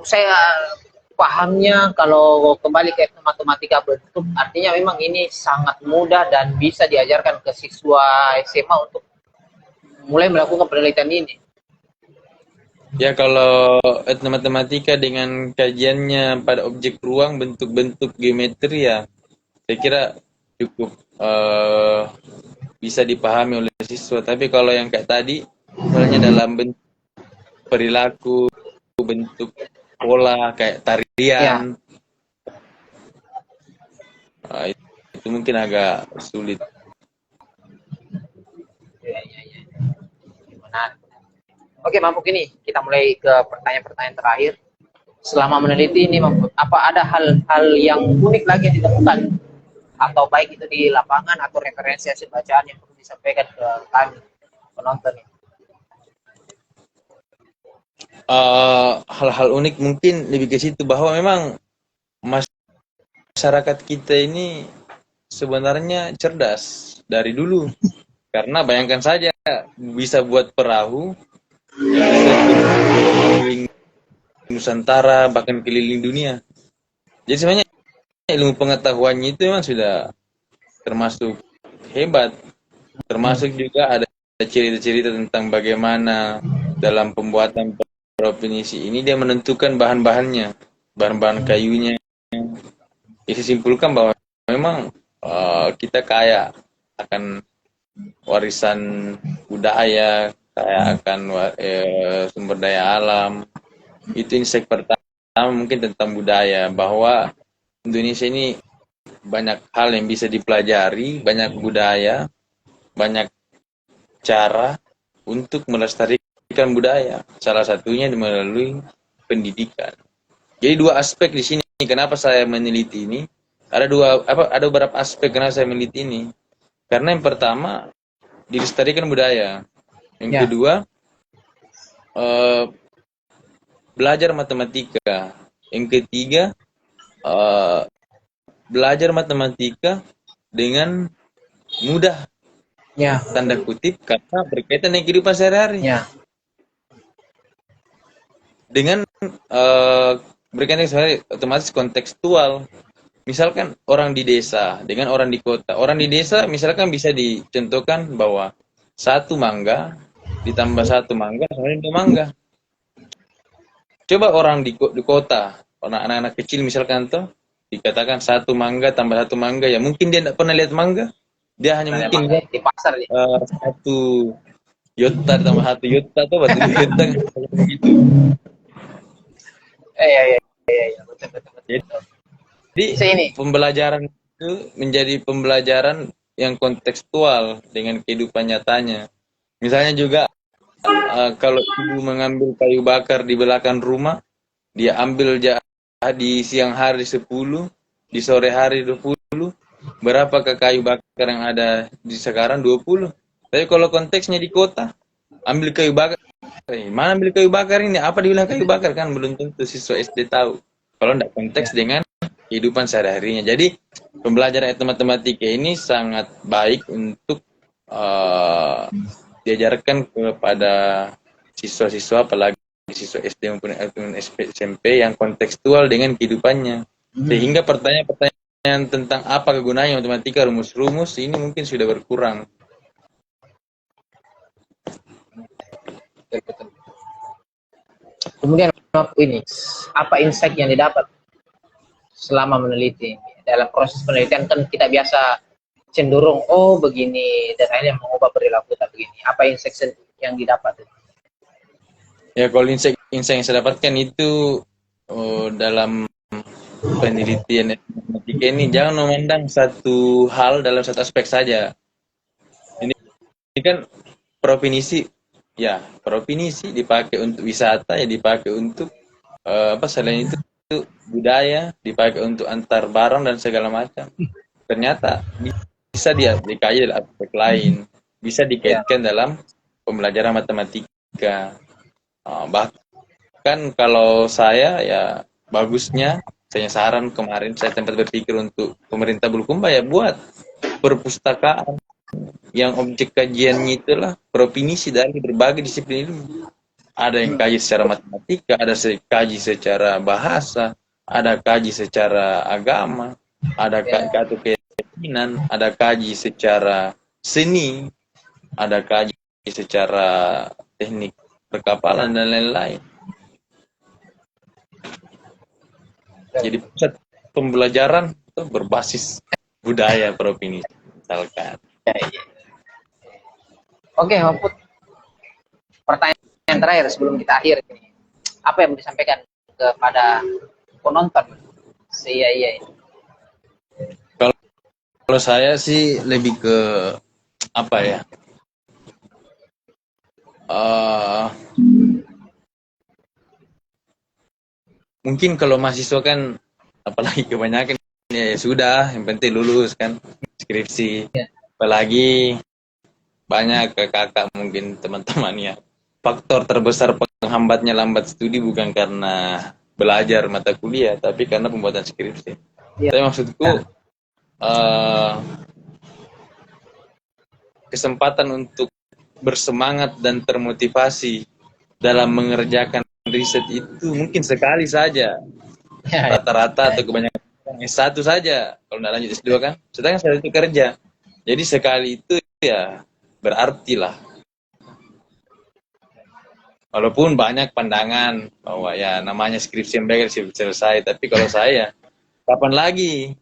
S1: saya pahamnya kalau kembali ke matematika bentuk, artinya memang ini sangat mudah dan bisa diajarkan ke siswa SMA untuk mulai melakukan penelitian ini.
S2: Ya kalau matematika dengan kajiannya pada objek ruang, bentuk-bentuk geometri ya, saya kira cukup bisa dipahami oleh siswa. Tapi kalau yang kayak tadi, misalnya dalam bentuk perilaku, bentuk pola kayak
S1: Ya,
S2: tarian, itu mungkin agak sulit.
S1: ya, ya, ya. Menarik. Oke, Mampu ini kita mulai ke pertanyaan-pertanyaan terakhir. Selama meneliti ini, apa ada hal-hal yang unik lagi yang ditemukan? Atau baik itu di lapangan atau referensi hasil bacaan yang perlu disampaikan ke kami, penonton.
S2: Hal-hal unik mungkin lebih ke situ bahwa memang masyarakat kita ini sebenarnya cerdas dari dulu. Karena bayangkan saja bisa buat perahu yang bisa keliling Nusantara bahkan keliling dunia. Jadi sebenarnya ilmu pengetahuannya itu memang sudah termasuk hebat. Termasuk juga ada cerita-cerita tentang bagaimana dalam pembuatan provinsi ini dia menentukan bahan-bahannya, bahan-bahan kayunya. Bisa simpulkan bahwa memang kita kaya akan warisan budaya, kaya akan sumber daya alam. Itu insight pertama mungkin tentang budaya, bahwa Indonesia ini banyak hal yang bisa dipelajari, banyak budaya, banyak cara untuk melestarikan budaya. Salah satunya melalui pendidikan. Jadi dua aspek di sini. Kenapa saya meneliti ini? Ada beberapa aspek kenapa saya meneliti ini. Karena yang pertama dilestarikan budaya. Yang
S1: Ya,
S2: kedua belajar matematika. Yang ketiga belajar matematika dengan mudah,
S1: ya,
S2: tanda kutip, karena berkaitan dengan kehidupan sehari-hari.
S1: ya,
S2: Dengan berkaitan sehari, otomatis kontekstual. Misalkan orang di desa dengan orang di kota. Orang di desa misalkan bisa dicontohkan bahwa satu mangga ditambah satu mangga sama dua mangga. Coba orang di kota, orang anak-anak kecil misalkan tuh dikatakan satu mangga tambah satu mangga, ya mungkin dia tidak pernah lihat mangga. Dia hanya mungkin lihat
S1: di pasar ya.
S2: satu yota tambah satu yota tuh batu yota gitu.
S1: Ya, ya, ya, ya, betul, betul, betul, betul.
S2: Jadi
S1: Ini.
S2: pembelajaran itu menjadi pembelajaran yang kontekstual dengan kehidupan nyatanya. Misalnya juga kalau ibu mengambil kayu bakar di belakang rumah, dia ambil di siang hari 10, di sore hari 20, berapakah kayu bakar yang ada di sekarang 20. Tapi kalau konteksnya di kota, ambil kayu bakar, mana ambil kayu bakar ini? Apa dibilang kayu bakar kan belum tentu siswa SD tahu. Kalau tidak konteks dengan kehidupan sehari-harinya. Jadi pembelajaran matematika ini sangat baik untuk diajarkan kepada siswa-siswa, apalagi siswa SD maupun SMP yang kontekstual dengan kehidupannya. Sehingga pertanyaan-pertanyaan tentang apa kegunaannya matematika, rumus-rumus ini mungkin sudah berkurang.
S1: Kemudian ini, apa insight yang didapat selama meneliti? Dalam proses penelitian kan kita biasa cenderung oh begini dan akhirnya mengubah perilaku tak begini. Apa insight yang didapat?
S2: Ya kalau insight yang saya dapatkan itu dalam penelitian matematika ini jangan memandang satu hal dalam satu aspek saja. Ini kan provinsi, ya provinsi dipakai untuk wisata, ya dipakai untuk selain itu budaya, dipakai untuk antar barang dan segala macam. ternyata bisa dikaji dalam aspek lain, bisa dikaitkan dalam pembelajaran matematika. Bahkan kalau saya ya bagusnya, saya saran kemarin saya tempat berpikir untuk pemerintah Bulukumba ya buat perpustakaan yang objek kajiannya itulah provinsi dari berbagai disiplin ilmu. Ada yang kaji secara matematika, ada kaji secara bahasa, ada kaji secara agama, ada atau keyakinan, ada kaji secara seni, ada kaji secara teknik perkapalan dan lain-lain. Jadi pusat pembelajaran itu berbasis budaya provinsi misalkan.
S1: Oke, Mahfud. Pertanyaan terakhir sebelum kita akhir ini. Apa yang mau disampaikan kepada penonton CIA ini?
S2: Kalau saya sih lebih ke apa ya? Mungkin kalau mahasiswa kan apalagi kebanyakan ya sudah, yang penting lulus kan skripsi. Apalagi banyak kakak mungkin teman-temannya. Faktor terbesar penghambatnya lambat studi bukan karena belajar mata kuliah, tapi karena pembuatan skripsi. Tapi maksudku kesempatan untuk bersemangat dan termotivasi dalam mengerjakan riset itu mungkin sekali saja. Rata-rata atau kebanyakan S1 saja kalau tidak lanjut S2 kan. Sedangkan saya itu kerja. Jadi sekali itu ya berarti lah. Walaupun banyak pandangan bahwa ya namanya skripsi yang baik selesai, tapi kalau saya kapan lagi?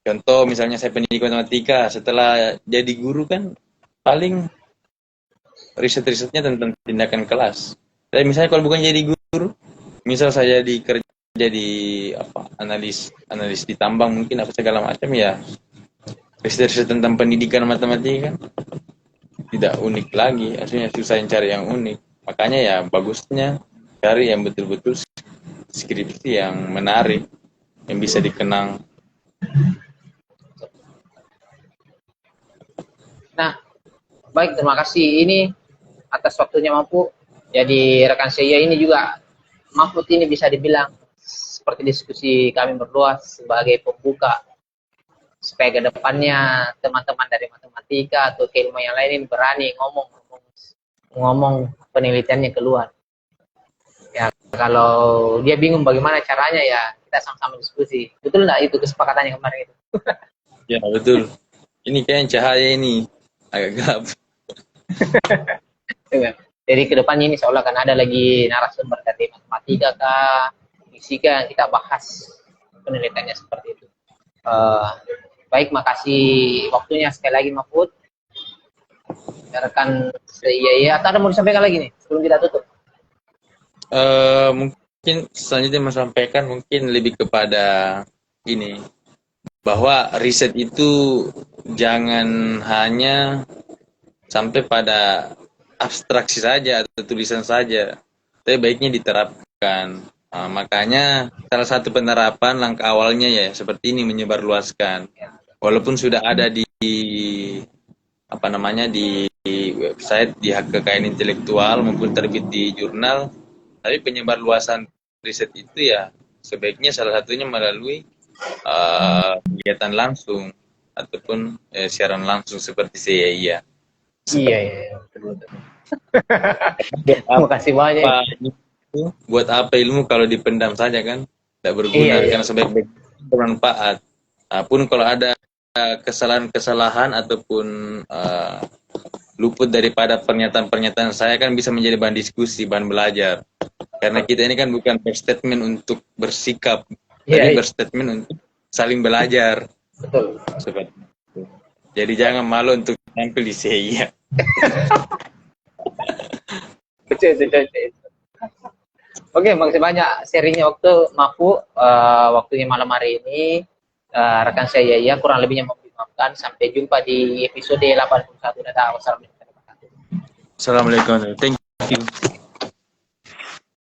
S2: Contoh misalnya saya pendidik matematika, setelah jadi guru kan paling riset-risetnya tentang tindakan kelas. Tapi misalnya kalau bukan jadi guru, misal saya jadi analis di tambang mungkin apa segala macam ya, riset-riset tentang pendidikan matematika kan tidak unik lagi, aslinya susah cari yang unik. Makanya ya bagusnya cari yang betul-betul skripsi yang menarik, yang bisa dikenang.
S1: Nah, baik, terima kasih ini atas waktunya Mahfud. Jadi rekan saya ini juga Mahfud ini bisa dibilang seperti diskusi kami berdua sebagai pembuka supaya ke depannya teman-teman dari matematika atau keilmuan yang lain ini berani ngomong penelitiannya keluar. Ya, kalau dia bingung bagaimana caranya ya kita sama-sama diskusi. Betul nggak itu kesepakatannya kemarin itu?
S2: Ya betul. Ini kayak cahaya ini agak gelap.
S1: Jadi kedepannya ini seolah kan ada lagi narasumber dari matematika kah, fisika yang kita bahas penelitiannya seperti itu. Baik, makasih waktunya sekali lagi Mahfud. Rekan CIA, atau ada mau disampaikan lagi nih sebelum kita tutup?
S2: Mungkin selanjutnya menyampaikan mungkin lebih kepada ini, bahwa riset itu jangan hanya sampai pada abstraksi saja atau tulisan saja, tapi baiknya diterapkan. Makanya salah satu penerapan langkah awalnya ya seperti ini, menyebarluaskan. Walaupun sudah ada di website, di hak kekayaan intelektual maupun terbit di jurnal, tapi penyebarluasan riset itu ya sebaiknya salah satunya melalui kegiatan langsung ataupun siaran langsung seperti CIA.
S1: Iya, betul. Terima kasih banyak.
S2: Buat apa ilmu kalau dipendam saja kan? Tidak berguna, karena sebaik-baik bermanfaat. Pun kalau ada kesalahan-kesalahan ataupun luput daripada pernyataan-pernyataan saya kan bisa menjadi bahan diskusi, bahan belajar. Karena kita ini kan bukan berstatement untuk bersikap, tapi berstatement untuk saling belajar.
S1: Betul.
S2: Seperti itu. Jadi jangan malu untuk tampil di CIA.
S1: Betul. Oke, makasih banyak sharingnya waktu Mahfud, waktunya malam hari ini. Rekan saya ya kurang lebihnya mohon dimaafkan. Sampai jumpa di episode 81. Assalamualaikum.
S2: Assalamualaikum. Thank you.